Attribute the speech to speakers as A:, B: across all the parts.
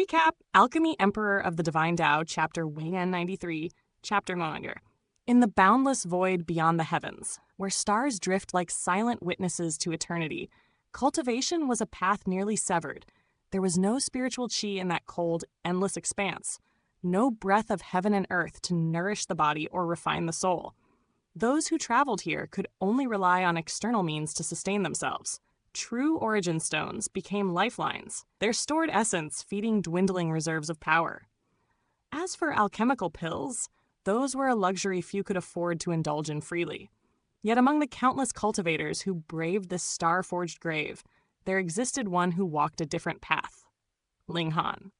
A: recap, Alchemy Emperor of the Divine Dao, Chapter 193, Chapter 9. In the boundless void beyond the heavens, where stars drift like silent witnesses to eternity, cultivation was a path nearly severed. There was no spiritual chi in that cold, endless expanse, no breath of heaven and earth to nourish the body or refine the soul. Those who traveled here could only rely on external means to sustain themselves. True origin stones became lifelines, their stored essence feeding dwindling reserves of power. As for alchemical pills, those were a luxury few could afford to indulge in freely. Yet among the countless cultivators who braved this star-forged grave, there existed one who walked a different path. Ling Han.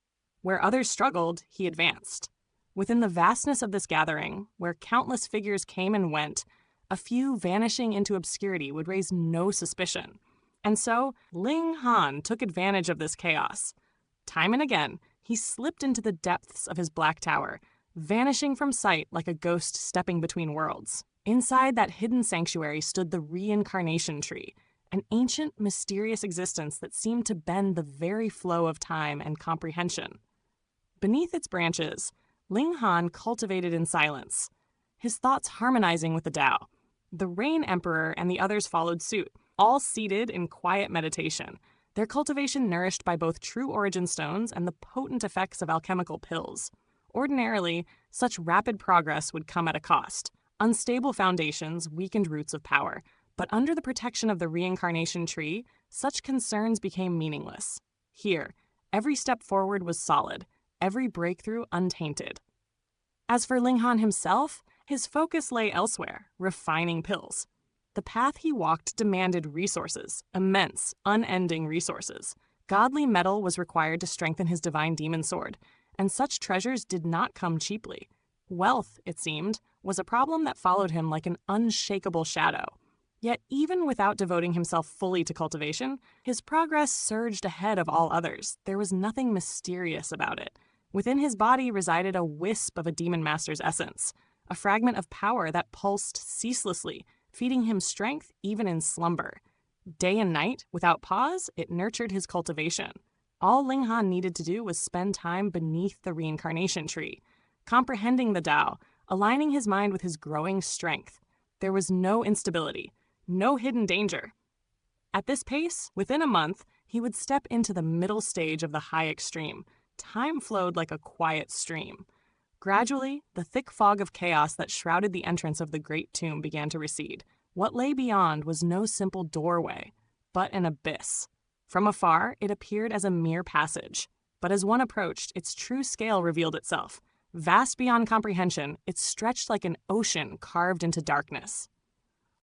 A: Where others struggled, he advanced. Within the vastness of this gathering, where countless figures came and went, a few vanishing into obscurity would raise no suspicion. And so, Ling Han took advantage of this chaos. Time and again, he slipped into the depths of his black tower, vanishing from sight like a ghost stepping between worlds. Inside that hidden sanctuary stood the reincarnation tree, an ancient, mysterious existence that seemed to bend the very flow of time and comprehension. Beneath its branches, Ling Han cultivated in silence, his thoughts harmonizing with the Tao. The Rain Emperor and the others followed suit, all seated in quiet meditation, their cultivation nourished by both true origin stones and the potent effects of alchemical pills. Ordinarily, such rapid progress would come at a cost. Unstable foundations weakened roots of power, but under the protection of the reincarnation tree, such concerns became meaningless. Here, every step forward was solid, every breakthrough untainted. As for Ling Han himself, his focus lay elsewhere, refining pills. The path he walked demanded resources, immense, unending resources. Godly metal was required to strengthen his divine demon sword, and such treasures did not come cheaply. Wealth, it seemed, was a problem that followed him like an unshakable shadow. Yet even without devoting himself fully to cultivation, his progress surged ahead of all others. There was nothing mysterious about it. Within his body resided a wisp of a demon master's essence, a fragment of power that pulsed ceaselessly, feeding him strength even in slumber. Day and night, without pause, it nurtured his cultivation. All Ling Han needed to do was spend time beneath the reincarnation tree, comprehending the Tao, aligning his mind with his growing strength. There was no instability, no hidden danger. At this pace, within a month, he would step into the middle stage of the high extreme. Time flowed like a quiet stream. Gradually, the thick fog of chaos that shrouded the entrance of the great tomb began to recede. What lay beyond was no simple doorway, but an abyss. From afar, it appeared as a mere passage. But as one approached, its true scale revealed itself. Vast beyond comprehension, it stretched like an ocean carved into darkness.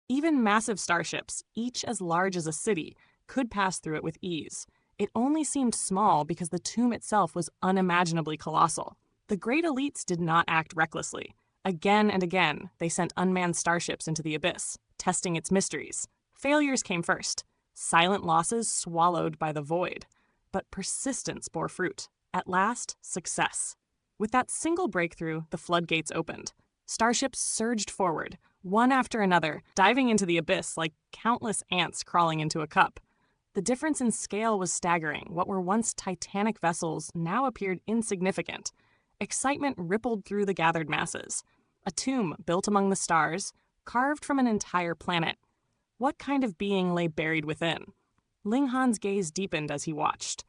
A: Even massive starships, each as large as a city, could pass through it with ease. It only seemed small because the tomb itself was unimaginably colossal. The great elites did not act recklessly. Again and again, they sent unmanned starships into the abyss, testing its mysteries. Failures came first, silent losses swallowed by the void. But persistence bore fruit. At last, success. With that single breakthrough, the floodgates opened. Starships surged forward, one after another, diving into the abyss like countless ants crawling into a cup. The difference in scale was staggering. What were once titanic vessels now appeared insignificant. Excitement rippled through the gathered masses. A tomb built among the stars, carved from an entire planet. What kind of being lay buried within? Ling Han's gaze deepened as he watched.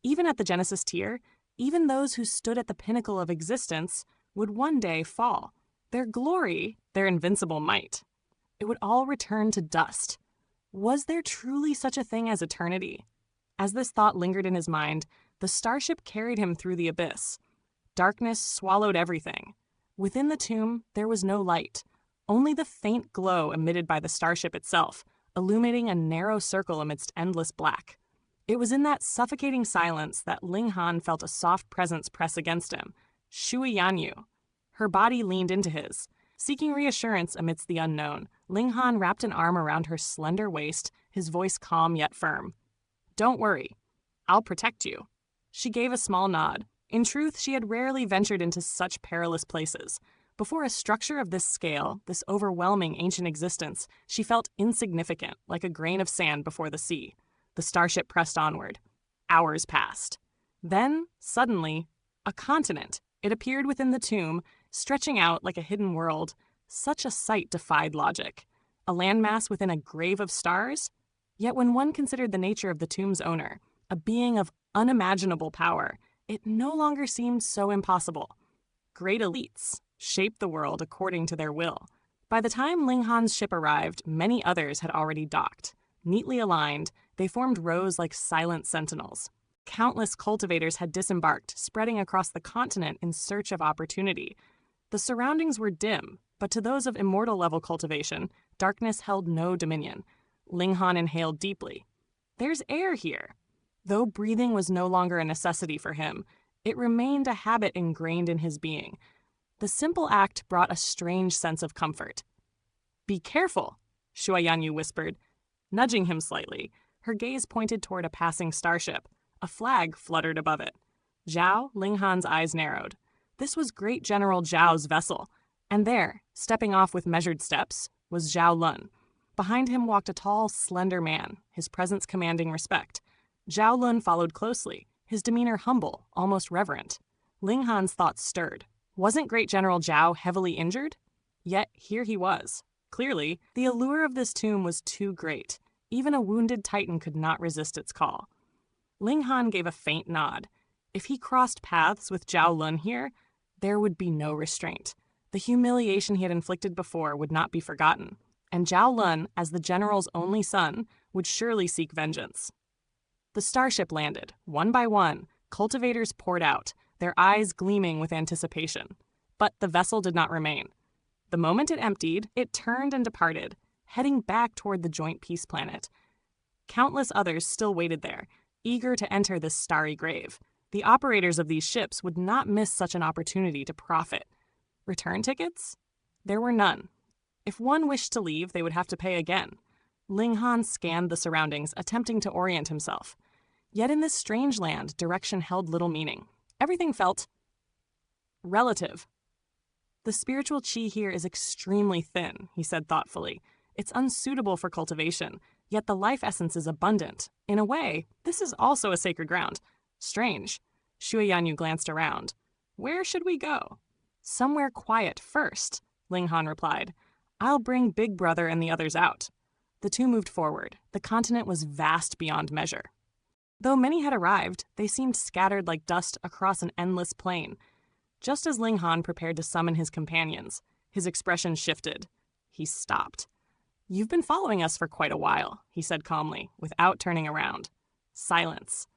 A: Even at the Genesis tier, even those who stood at the pinnacle of existence would one day fall. Their glory, their invincible might. It would all return to dust. Was there truly such a thing as eternity? As this thought lingered in his mind, the starship carried him through the abyss. Darkness swallowed everything. Within the tomb, there was no light, only the faint glow emitted by the starship itself, illuminating a narrow circle amidst endless black. It was in that suffocating silence that Ling Han felt a soft presence press against him, Shui Yanyu. Her body leaned into his. Seeking reassurance amidst the unknown, Ling Han wrapped an arm around her slender waist, his voice calm yet firm. "Don't worry. I'll protect you." She gave a small nod. In truth, she had rarely ventured into such perilous places. Before a structure of this scale, this overwhelming ancient existence, she felt insignificant, like a grain of sand before the sea. The starship pressed onward. Hours passed. Then, suddenly, a continent. It appeared within the tomb, stretching out like a hidden world. Such a sight defied logic. A landmass within a grave of stars? Yet when one considered the nature of the tomb's owner, a being of unimaginable power, it no longer seemed so impossible. Great elites shaped the world according to their will. By the time Ling Han's ship arrived, many others had already docked. Neatly aligned, they formed rows like silent sentinels. Countless cultivators had disembarked, spreading across the continent in search of opportunity. The surroundings were dim, but to those of immortal-level cultivation, darkness held no dominion. Ling Han inhaled deeply. There's air here. Though breathing was no longer a necessity for him, it remained a habit ingrained in his being. The simple act brought a strange sense of comfort. Be careful, Shuai Yanyu whispered. Nudging him slightly, her gaze pointed toward a passing starship. A flag fluttered above it. Zhao, Ling Han's eyes narrowed. This was Great General Zhao's vessel, and there, stepping off with measured steps, was Zhao Lun. Behind him walked a tall, slender man, his presence commanding respect. Zhao Lun followed closely, his demeanor humble, almost reverent. Ling Han's thoughts stirred. Wasn't Great General Zhao heavily injured? Yet here he was. Clearly, the allure of this tomb was too great. Even a wounded titan could not resist its call. Ling Han gave a faint nod. If he crossed paths with Zhao Lun here, there would be no restraint. The humiliation he had inflicted before would not be forgotten, and Zhao Lun, as the general's only son, would surely seek vengeance. The starship landed. One by one, cultivators poured out, their eyes gleaming with anticipation. But the vessel did not remain. The moment it emptied, it turned and departed, heading back toward the joint peace planet. Countless others still waited there, eager to enter this starry grave. The operators of these ships would not miss such an opportunity to profit. Return tickets? There were none. If one wished to leave, they would have to pay again. Ling Han scanned the surroundings, attempting to orient himself. Yet in this strange land, direction held little meaning. Everything felt relative. The spiritual chi here is extremely thin, he said thoughtfully. It's unsuitable for cultivation, yet the life essence is abundant. In a way, this is also a sacred ground. Strange. Shuai Yanyu glanced around. Where should we go? Somewhere quiet first, Ling Han replied. I'll bring Big Brother and the others out. The two moved forward. The continent was vast beyond measure. Though many had arrived, they seemed scattered like dust across an endless plain. Just as Ling Han prepared to summon his companions, his expression shifted. He stopped. You've been following us for quite a while, he said calmly, without turning around. Silence.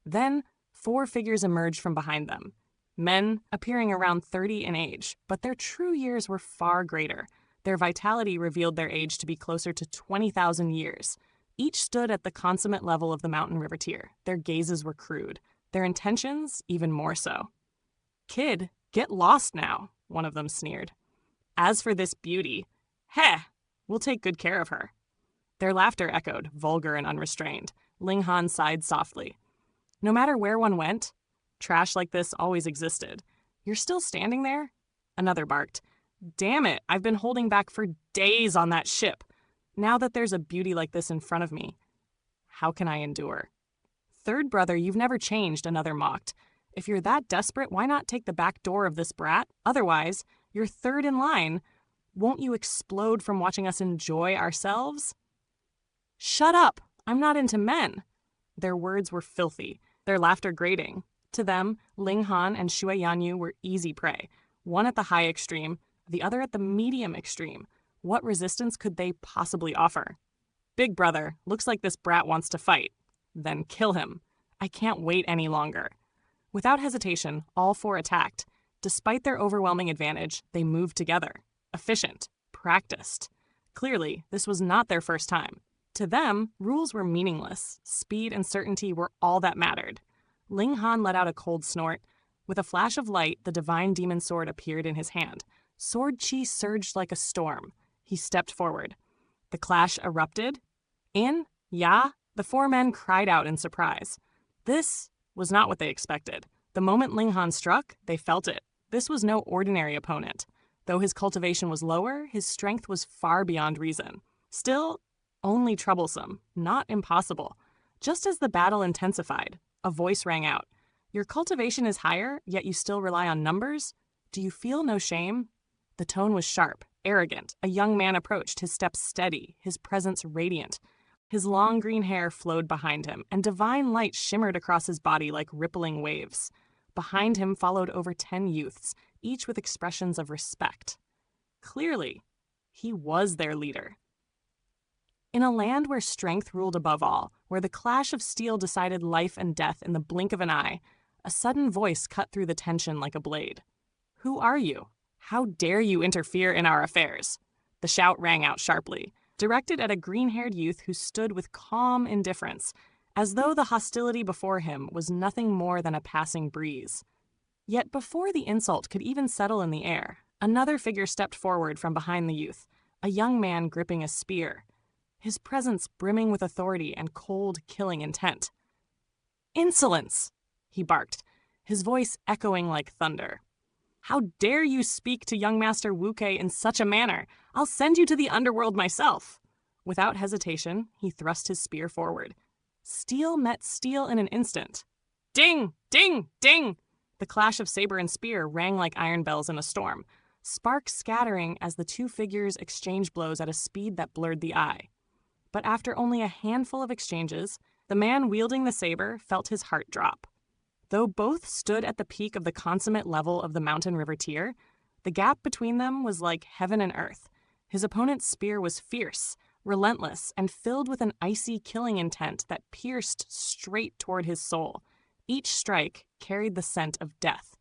A: Then, 4 figures emerged from behind them. Men appearing around 30 in age, but their true years were far greater. Their vitality revealed their age to be closer to 20,000 years. Each stood at the consummate level of the mountain river tier. Their gazes were crude. Their intentions even more so. Kid, get lost now, one of them sneered. As for this beauty, heh, we'll take good care of her. Their laughter echoed, vulgar and unrestrained. Ling Han sighed softly. No matter where one went, trash like this always existed. You're still standing there? Another barked. Damn it, I've been holding back for days on that ship. Now that there's a beauty like this in front of me, how can I endure? Third brother, you've never changed, another mocked. If you're that desperate, why not take the back door of this brat? Otherwise, you're third in line. Won't you explode from watching us enjoy ourselves? Shut up! I'm not into men. Their words were filthy, their laughter grating. To them, Ling Han and Shuai Yanyu were easy prey, one at the high extreme, the other at the medium extreme. What resistance could they possibly offer? Big brother, looks like this brat wants to fight. Then kill him. I can't wait any longer. Without hesitation, all 4 attacked. Despite their overwhelming advantage, they moved together. Efficient. Practiced. Clearly, this was not their first time. To them, rules were meaningless. Speed and certainty were all that mattered. Ling Han let out a cold snort. With a flash of light, the divine demon sword appeared in his hand. Sword chi surged like a storm. He stepped forward. The clash erupted. In, ya, the 4 men cried out in surprise. This was not what they expected. The moment Ling Han struck, they felt it. This was no ordinary opponent. Though his cultivation was lower, his strength was far beyond reason. Still, only troublesome, not impossible. Just as the battle intensified, a voice rang out. Your cultivation is higher, yet you still rely on numbers? Do you feel no shame?" The tone was sharp, arrogant. A young man approached, his steps steady, his presence radiant. His long green hair flowed behind him, and divine light shimmered across his body like rippling waves. Behind him followed over 10 youths, each with expressions of respect. Clearly, he was their leader. In a land where strength ruled above all, where the clash of steel decided life and death in the blink of an eye, a sudden voice cut through the tension like a blade. "Who are you? How dare you interfere in our affairs?" The shout rang out sharply, directed at a green-haired youth who stood with calm indifference, as though the hostility before him was nothing more than a passing breeze. Yet before the insult could even settle in the air, another figure stepped forward from behind the youth, a young man gripping a spear, his presence brimming with authority and cold, killing intent. "Insolence!" he barked, his voice echoing like thunder. "How dare you speak to young Master Wu Kei in such a manner? I'll send you to the underworld myself." Without hesitation, he thrust his spear forward. Steel met steel in an instant. Ding! Ding! Ding! The clash of saber and spear rang like iron bells in a storm, sparks scattering as the two figures exchanged blows at a speed that blurred the eye. But after only a handful of exchanges, the man wielding the saber felt his heart drop. Though both stood at the peak of the consummate level of the mountain river tier, the gap between them was like heaven and earth. His opponent's spear was fierce, relentless, and filled with an icy killing intent that pierced straight toward his soul. Each strike carried the scent of death.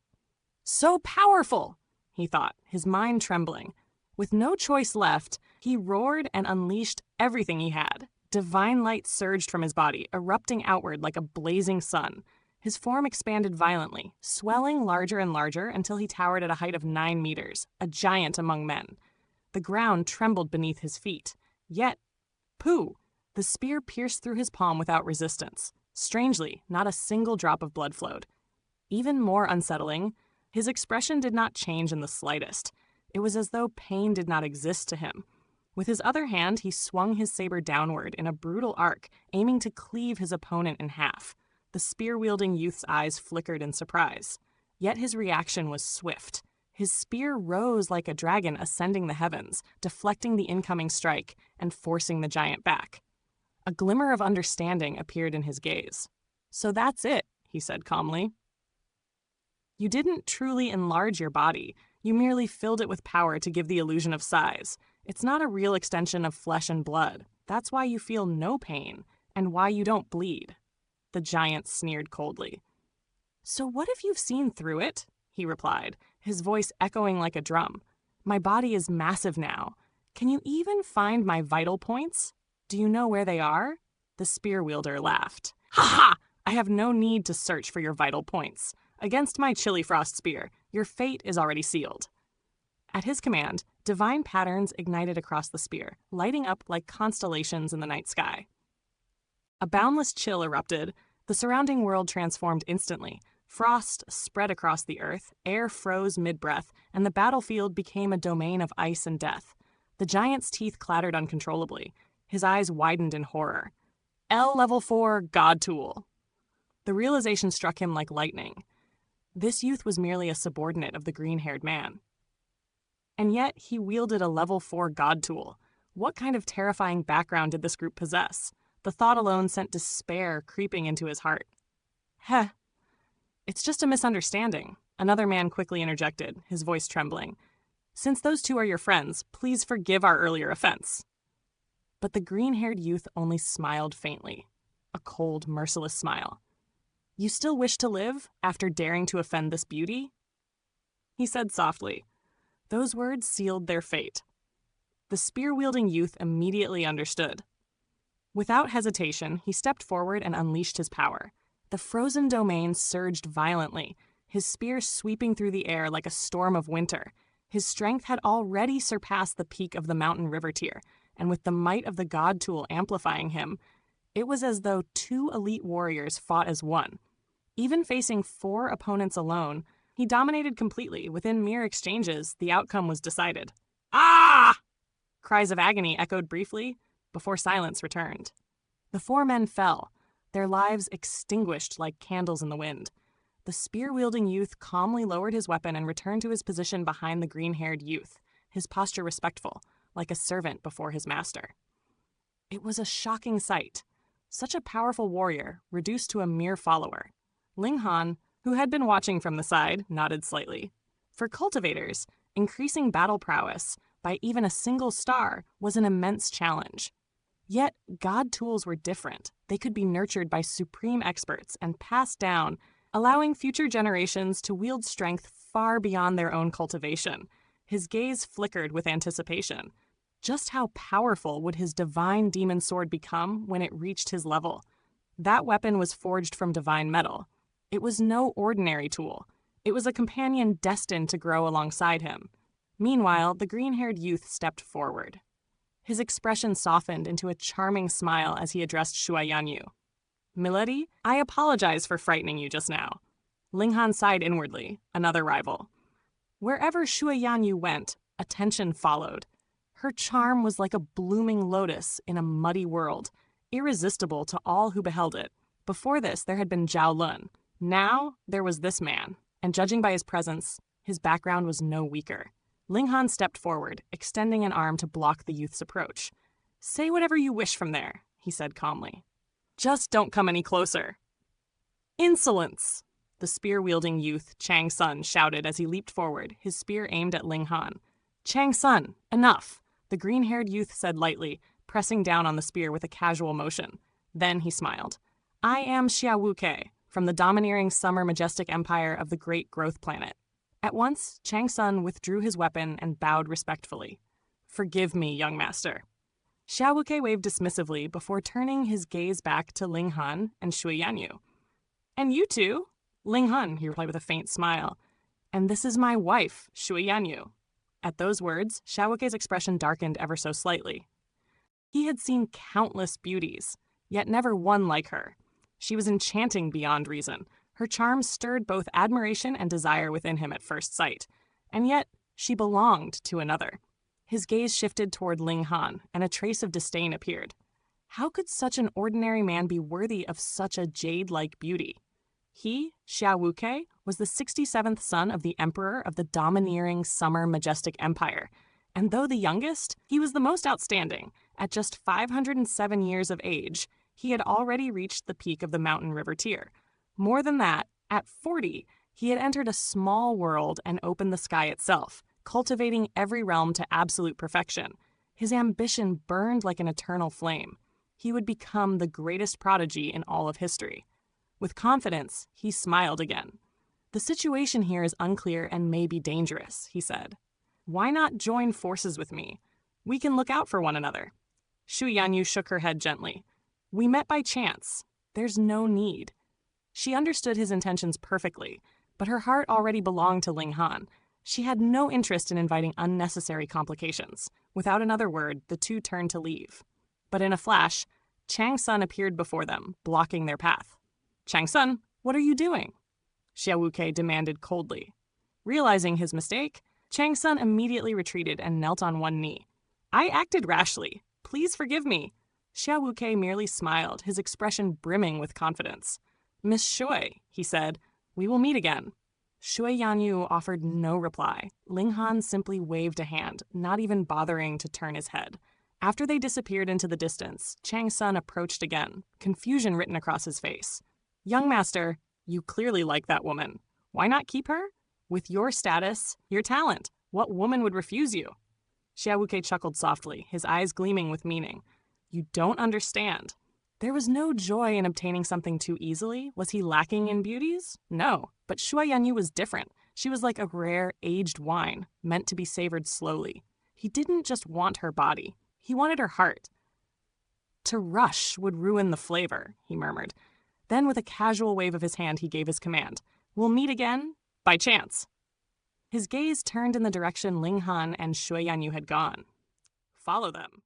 A: "So powerful!" he thought, his mind trembling. With no choice left, he roared and unleashed everything he had. Divine light surged from his body, erupting outward like a blazing sun. His form expanded violently, swelling larger and larger until he towered at a height of 9 meters, a giant among men. The ground trembled beneath his feet. Yet, pooh! The spear pierced through his palm without resistance. Strangely, not a single drop of blood flowed. Even more unsettling, his expression did not change in the slightest. It was as though pain did not exist to him. With his other hand, he swung his saber downward in a brutal arc, aiming to cleave his opponent in half. The spear-wielding youth's eyes flickered in surprise. Yet his reaction was swift. His spear rose like a dragon ascending the heavens, deflecting the incoming strike and forcing the giant back. A glimmer of understanding appeared in his gaze. "So that's it," he said calmly. "You didn't truly enlarge your body. You merely filled it with power to give the illusion of size. It's not a real extension of flesh and blood. That's why you feel no pain, and why you don't bleed." The giant sneered coldly. "So what if you've seen through it?" he replied, his voice echoing like a drum. "My body is massive now. Can you even find my vital points? Do you know where they are?" The spear wielder laughed. "Ha ha! I have no need to search for your vital points. Against my chilly frost spear, your fate is already sealed." At his command, divine patterns ignited across the spear, lighting up like constellations in the night sky. A boundless chill erupted. The surrounding world transformed instantly. Frost spread across the earth, air froze mid-breath, and the battlefield became a domain of ice and death. The giant's teeth clattered uncontrollably. His eyes widened in horror. L level 4 God Tool. The realization struck him like lightning. This youth was merely a subordinate of the green-haired man. And yet he wielded a level 4 God Tool. What kind of terrifying background did this group possess? The thought alone sent despair creeping into his heart. "Heh. It's just a misunderstanding," another man quickly interjected, his voice trembling. "Since those two are your friends, please forgive our earlier offense." But the green-haired youth only smiled faintly, a cold, merciless smile. "You still wish to live after daring to offend this beauty?" He said softly. Those words sealed their fate. The spear-wielding youth immediately understood. Without hesitation, he stepped forward and unleashed his power. The frozen domain surged violently, his spear sweeping through the air like a storm of winter. His strength had already surpassed the peak of the mountain river tier, and with the might of the God Tool amplifying him, it was as though 2 elite warriors fought as one. Even facing 4 opponents alone, he dominated completely. Within mere exchanges, the outcome was decided. "Ah!" Cries of agony echoed briefly, before silence returned. The 4 men fell, their lives extinguished like candles in the wind. The spear-wielding youth calmly lowered his weapon and returned to his position behind the green-haired youth, his posture respectful, like a servant before his master. It was a shocking sight. Such a powerful warrior, reduced to a mere follower. Ling Han, who had been watching from the side, nodded slightly. For cultivators, increasing battle prowess by even a single star was an immense challenge. Yet, god tools were different. They could be nurtured by supreme experts and passed down, allowing future generations to wield strength far beyond their own cultivation. His gaze flickered with anticipation. Just how powerful would his divine demon sword become when it reached his level? That weapon was forged from divine metal. It was no ordinary tool. It was a companion destined to grow alongside him. Meanwhile, the green-haired youth stepped forward. His expression softened into a charming smile as he addressed Shuai Yanyu. "Milady, I apologize for frightening you just now." Ling Han sighed inwardly, another rival. Wherever Shuai Yanyu went, attention followed. Her charm was like a blooming lotus in a muddy world, irresistible to all who beheld it. Before this, there had been Zhao Lun. Now, there was this man, and judging by his presence, his background was no weaker. Ling Han stepped forward, extending an arm to block the youth's approach. "Say whatever you wish from there," he said calmly. "Just don't come any closer." "Insolence!" The spear-wielding youth, Chang Sun, shouted as he leaped forward, his spear aimed at Ling Han. "Chang Sun, enough!" The green-haired youth said lightly, pressing down on the spear with a casual motion. Then he smiled. "I am Xia Wuke, from the domineering summer majestic empire of the great growth planet." At once, Chang Sun withdrew his weapon and bowed respectfully. "Forgive me, young master." Xia Wuke waved dismissively before turning his gaze back to Ling Han and Shuai Yanyu. "And you two?" "Ling Han," he replied with a faint smile. "And this is my wife, Shuai Yanyu." At those words, Xia Wuke's expression darkened ever so slightly. He had seen countless beauties, yet never one like her. She was enchanting beyond reason. Her charm stirred both admiration and desire within him at first sight, and yet she belonged to another. His gaze shifted toward Ling Han, and a trace of disdain appeared. How could such an ordinary man be worthy of such a jade-like beauty? He, Xia Wuke, was the 67th son of the Emperor of the domineering summer majestic empire, and though the youngest, he was the most outstanding. At just 507 years of age, he had already reached the peak of the mountain river tier. More than that, at 40, he had entered a small world and opened the sky itself, cultivating every realm to absolute perfection. His ambition burned like an eternal flame. He would become the greatest prodigy in all of history. With confidence, he smiled again. "The situation here is unclear and may be dangerous," he said. "Why not join forces with me? We can look out for one another." Shuai Yanyu shook her head gently. "We met by chance. There's no need." She understood his intentions perfectly, but her heart already belonged to Ling Han. She had no interest in inviting unnecessary complications. Without another word, the two turned to leave. But in a flash, Chang Sun appeared before them, blocking their path. "Chang Sun, what are you doing?" Xia Wuke demanded coldly. Realizing his mistake, Chang Sun immediately retreated and knelt on one knee. "I acted rashly. Please forgive me." Xia Wuke merely smiled, his expression brimming with confidence. "Miss Shui," he said, "we will meet again." Shuai Yanyu offered no reply. Ling Han simply waved a hand, not even bothering to turn his head. After they disappeared into the distance, Chang Sun approached again, confusion written across his face. "Young master, you clearly like that woman. Why not keep her? With your status, your talent, what woman would refuse you?" Xia Wuke chuckled softly, his eyes gleaming with meaning. "You don't understand. There was no joy in obtaining something too easily. Was he lacking in beauties? No, but Shuai Yanyu was different. She was like a rare, aged wine, meant to be savored slowly. He didn't just want her body. He wanted her heart. To rush would ruin the flavor, he murmured. Then with a casual wave of his hand, he gave his command. "We'll meet again, by chance." His gaze turned in the direction Ling Han and Shuai Yanyu had gone. "Follow them."